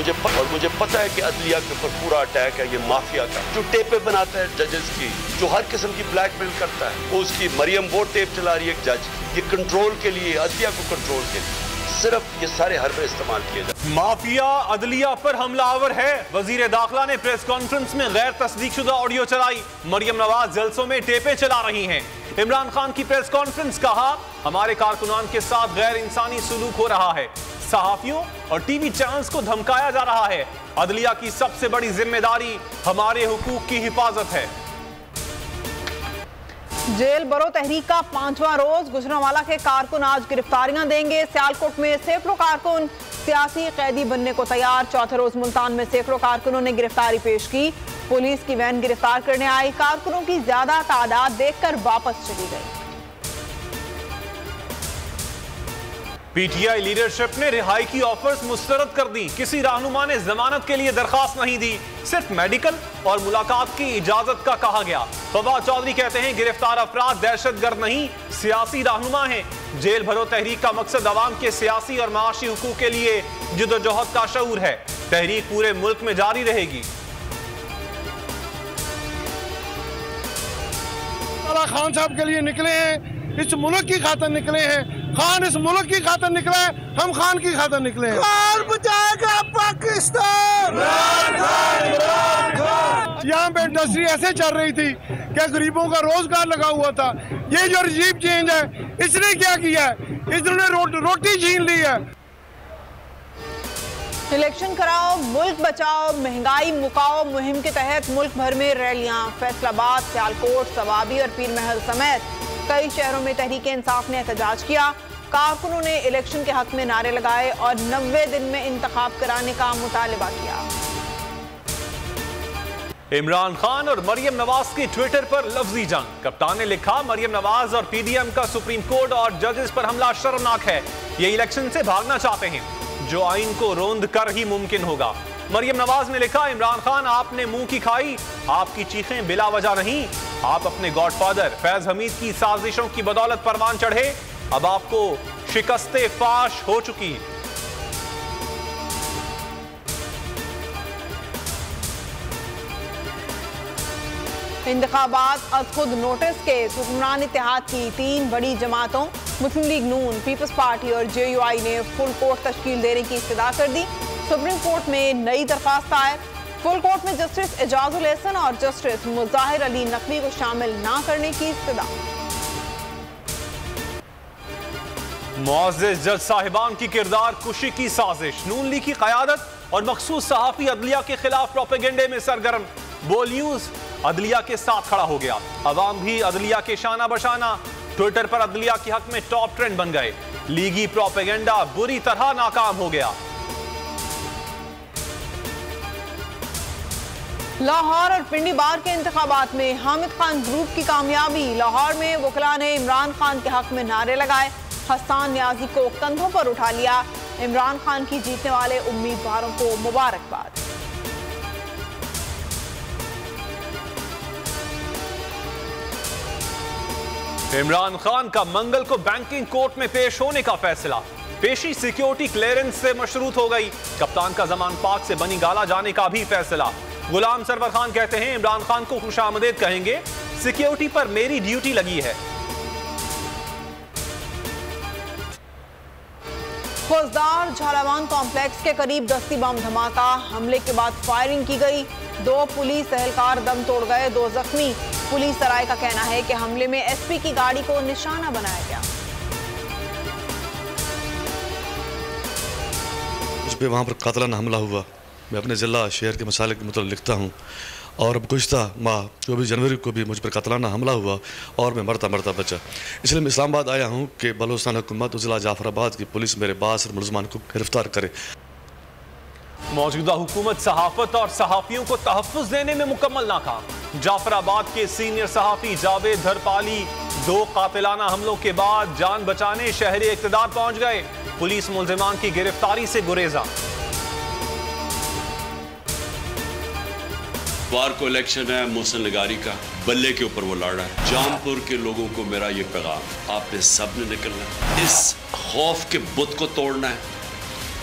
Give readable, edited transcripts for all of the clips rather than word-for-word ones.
मुझे पता है कि अदलिया के ऊपर पूरा अटैक है ये माफिया का, जो टेपें बनाता है जजेस की, जो हर किस्म की ब्लैकमेल करता है। वो उसकी मरियम वो टेप चला रही है एक जज, ये कंट्रोल के लिए, अदलिया को कंट्रोल के लिए सिर्फ ये सारे हरबे इस्तेमाल किए जाते। माफिया अदलिया पर हमलावर है। वजीर दाखिला ने प्रेस कॉन्फ्रेंस में गैर तस्दीकशुदा ऑडियो चलाई। मरियम नवाज जलसों में टेपें चला रही हैं। इमरान खान की प्रेस कॉन्फ्रेंस, कहा हमारे कारकुनान के साथ गैर इंसानी सुलूक हो रहा है, सहाफियों और टीवी चैनल्स को धमकाया जा रहा है। अदलिया की सबसे बड़ी जिम्मेदारी हमारे हुकूक की हिफाजत है। जेल भरो तहरीक का 5वां रोज, गुजरांवाला के कारकुन आज गिरफ्तारियां देंगे। सियालकोट में सैकड़ों कारकुन सियासी कैदी बनने को तैयार। चौथे रोज मुल्तान में सैकड़ों कारकुनों ने गिरफ्तारी पेश की। पुलिस की वैन गिरफ्तार करने आई, कारकुनों की ज्यादा तादाद देखकर वापस चली गई। पीटीआई लीडरशिप ने रिहाई की ऑफर्स मुस्तरद कर दी। किसी रहनुमा ने जमानत के लिए दरखास्त नहीं दी, सिर्फ मेडिकल और मुलाकात की इजाजत का कहा गया। फवाद चौधरी कहते हैं गिरफ्तार अफराद दहशतगर्द नहीं, सियासी रहनुमा हैं। जेल भरो तहरीक का मकसद अवाम के सियासी और माशी हुकूक के लिए जिद्दोजहद का शऊर है। तहरीक पूरे मुल्क में जारी रहेगी। खान साहब के लिए निकले हैं, इस मुल्क की खातिर निकले हैं। खान इस मुल्क की खातिर निकला है, हम खान की खातिर निकले हैं। खान बचाएगा पाकिस्तान। यहाँ पे इंडस्ट्री ऐसे चल रही थी कि गरीबों का रोजगार लगा हुआ था। ये जो रजीम चेंज है, इसने क्या किया है? इसने रोटी छीन ली है। इलेक्शन कराओ, मुल्क बचाओ, महंगाई मुकाओ मुहिम के तहत मुल्क भर में रैलियां। फैसलाबाद, सियालकोट, सवाबी और पीर महल समेत कई शहरों में तहरीक इंसाफ ने एहतजाज किया। कारकुनों ने इलेक्शन के हक में नारे लगाए और 90 दिन में इंतखाब कराने का मुतालबा किया। इमरान खान और मरियम नवाज की ट्विटर पर लफ्जी जंग। कप्तान ने लिखा, मरियम नवाज और पीडीएम का सुप्रीम कोर्ट और जजेस पर हमला शर्मनाक है। ये इलेक्शन से भागना चाहते हैं, जो आइन को रोंद कर ही मुमकिन होगा। मरियम नवाज ने लिखा, इमरान खान आपने मुंह की खाई, आपकी चीखें बिला वजह नहीं। आप अपने गॉडफादर फैज हमीद की साजिशों की बदौलत परवान चढ़े, अब आपको शिकस्ते फाश हो चुकी। इंतखाबात अज खुद नोटिस के हुक्मरान इत्तेहाद की 3 बड़ी जमातों मुस्लिम लीग नून, पीपल्स पार्टी और जेयूआई ने फुल कोर्ट तश्कील देने की इस्तदा कर दी। सुप्रीम कोर्ट में नई दरखास्त दायर। फुल कोर्ट में जस्टिस एजाजुल एहसन और जस्टिस मुजाहिर अली नकवी को शामिल ना करने की इस्तदा। मुअज़्ज़िज़ जज साहिबान की किरदार कुशी की साजिश। नून लीग की क़यादत और मखसूस सहाफ़ी अदलिया के खिलाफ प्रोपेगेंडे में सरगर्म। बोल न्यूज़ अदलिया के साथ खड़ा हो गया। अवाम भी अदलिया के शाना बशाना। ट्विटर पर अदलिया के हक में टॉप ट्रेंड बन गए। लीगी प्रोपेगेंडा बुरी तरह नाकाम हो गया। लाहौर और पिंडी बार के इंतखाबात में हामिद खान ग्रुप की कामयाबी। लाहौर में वकला ने इमरान खान के हक में नारे लगाए। हसन न्याजी को कंधों पर उठा लिया। इमरान खान की जीतने वाले उम्मीदवारों को मुबारकबाद। इमरान खान का मंगल को बैंकिंग कोर्ट में पेश होने का फैसला। पेशी सिक्योरिटी क्लियरेंस से मशरूत हो गई। कप्तान का जमान पाक से बनी गाला जाने का भी फैसला। गुलाम सरवर खान कहते हैं, इमरान खान को खुशामदीद कहेंगे, सिक्योरिटी पर मेरी ड्यूटी लगी है। फौजदार झालावान कॉम्प्लेक्स के करीब दस्ती बम धमाका। हमले के बाद फायरिंग की गई। 2 पुलिस एहलकार दम तोड़ गए, 2 जख्मी। पुलिस सराय का कहना है कि हमले में एसपी की गाड़ी को निशाना बनाया गया। मुझ पे वहाँ पर कातलाना हमला हुआ। मैं अपने ज़िला शहर के मसाले के मतलब लिखता हूँ और अब गुज़श्ता माह 24 जनवरी को भी मुझ पर कातलाना हमला हुआ और मैं मरता बचा। इसलिए मैं इस्लामाबाद आया हूँ कि बलोचिस्तान हुकूमत और ज़िला जाफराबाद की पुलिस मेरे बासर मुलज़मान को गिरफ्तार करे। मौजूदा हुकूमत सहाफत और सहाफ़ियों को तहफ़्फ़ुज़ देने में मुकम्मल नाकाम। जाफराबाद के सीनियर सहाफ़ी जावेद धरपाली 2 कातिलाना हमलों के बाद जान बचाने शहरी इक़्तिदार पहुँच गए। पुलिस मुलज़िमान की गिरफ्तारी से गुरेजा। बार को इलेक्शन है मोहसिन लगारी का, बल्ले के ऊपर वो लड़ रहा है। जामपुर के लोगों को मेरा ये पैगाम, आपने सब ने निकलना है, इस खौफ के बुत को तोड़ना है।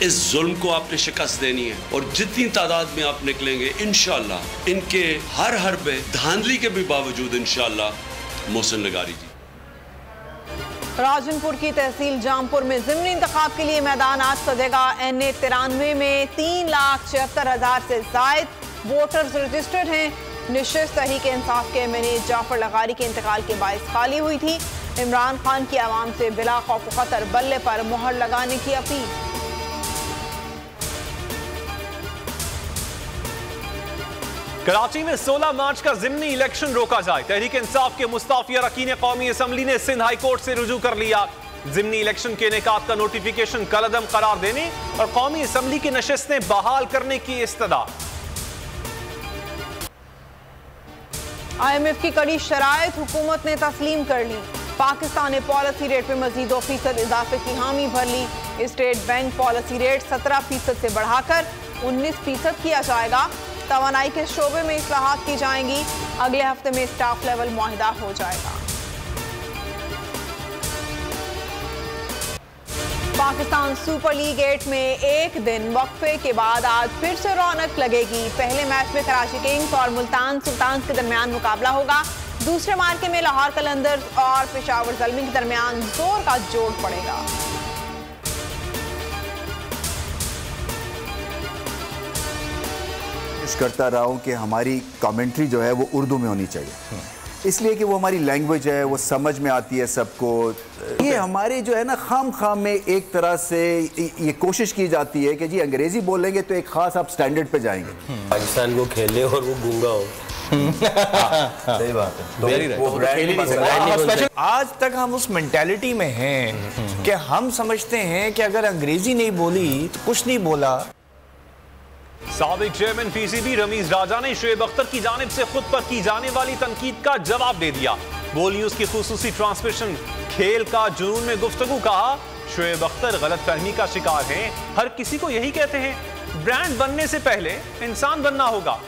इस जुल्म को आपने शिकस्त देनी है और जितनी तादाद में आप निकलेंगे इंशाअल्लाह इनके हर हरबे धांधली के भी बावजूद इंशाअल्लाह मोहसिन लगारी जी। राजनपुर की तहसील जामपुर में ज़िमनी इंतखाब के लिए मैदान आज सजेगा। NA 93 में 3,76,000 से जायद वोटर्स रजिस्टर्ड हैं। निशिस्त तहरीक इंसाफ के MNA जाफर लगारी के इंतकाल के बायस खाली हुई थी। इमरान खान की आवाम से बिला खौफ खतर बल्ले पर मोहर लगाने की अपील। कराची में 16 मार्च का ज़िमनी इलेक्शन रोका जाए। तहरीक इंसाफ के मुस्ताफी अरकान कौमी असम्बली ने सिंध हाई कोर्ट से रुजू कर लिया। ज़िमनी इलेक्शन के इनेकाद का नोटिफिकेशन कलअदम करार देने और कौमी असम्बली की नशिस्तें बहाल करने की इस्तदा। IMF की कड़ी शराइत हुकूमत ने तस्लीम कर ली। पाकिस्तान ने पॉलिसी रेट में मजीद 2% इजाफे की हामी भर ली। स्टेट बैंक पॉलिसी रेट 17% से बढ़ाकर 19% किया जाएगा। तवानाई के शोबे में इस्लाहात की जाएंगी। अगले हफ्ते में स्टाफ लेवल मुआहिदा हो जाएगा। पाकिस्तान सुपर लीग 8 में एक दिन वक्फे के बाद आज फिर से रौनक लगेगी। पहले मैच में कराची किंग्स और मुल्तान सुल्तान्स के दरमियान मुकाबला होगा। दूसरे मार्के में लाहौर कलंदर्स और पेशावर ज़ल्मी के दरमियान जोर का जोड़ पड़ेगा। करता रहा हूं कि हमारी कमेंट्री जो है वो उर्दू में होनी चाहिए, इसलिए कि वो हमारी लैंग्वेज है, वो समझ में आती है सबको। ये हमारे जो है ना खाम में एक तरह से ये कोशिश की जाती है कि जी अंग्रेजी बोलेंगे तो एक खास आप स्टैंडर्ड पे जाएंगे। पाकिस्तान को खेले और वो गूंगा हो। सही बात है। आज तक हम उस मेंटालिटी में हैं कि हम समझते हैं कि अगर अंग्रेजी नहीं बोली तो कुछ नहीं बोला। साबिक चेयरमैन PCB रमीज राजा ने शुएब अख्तर की जानिब से खुद पर की जाने वाली तनकीद का जवाब दे दिया। बोल न्यूज की खुसूसी ट्रांसमिशन खेल का जुनून में गुफ्तगू कहा, शुएब अख्तर गलतफहमी का शिकार हैं। हर किसी को यही कहते हैं, ब्रांड बनने से पहले इंसान बनना होगा।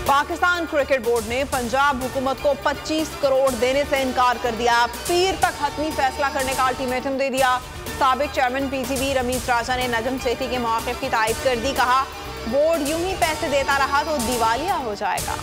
पाकिस्तान क्रिकेट बोर्ड ने पंजाब हुकूमत को 25 करोड़ देने से इनकार कर दिया। पीर तक हतमी फैसला करने का अल्टीमेटम दे दिया। साबिक चेयरमैन PCB रमीज राजा ने नजम सेठी के मौक़िफ़ की तायद कर दी। कहा, बोर्ड यूं ही पैसे देता रहा तो दिवालिया हो जाएगा।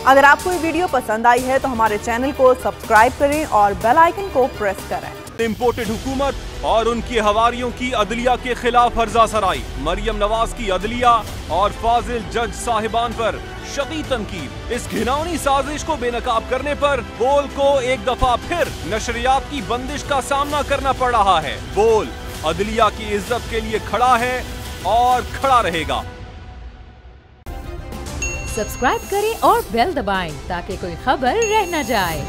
अगर आपको ये वीडियो पसंद आई है तो हमारे चैनल को सब्सक्राइब करें और बेल आइकन को प्रेस करें। इम्पोर्टेड हुकूमत और उनकी हवारियों की अदलिया के खिलाफ हर्जा सराई। मरियम नवाज की अदलिया और फाजिल जज साहिबान पर शदीद तनकीद। इस घिनौनी साजिश को बेनकाब करने पर बोल को एक दफा फिर नशरियात की बंदिश का सामना करना पड़ रहा है। बोल अदलिया की इज्जत के लिए खड़ा है और खड़ा रहेगा। सब्सक्राइब करें और बेल दबाएं ताकि कोई खबर रह न जाए।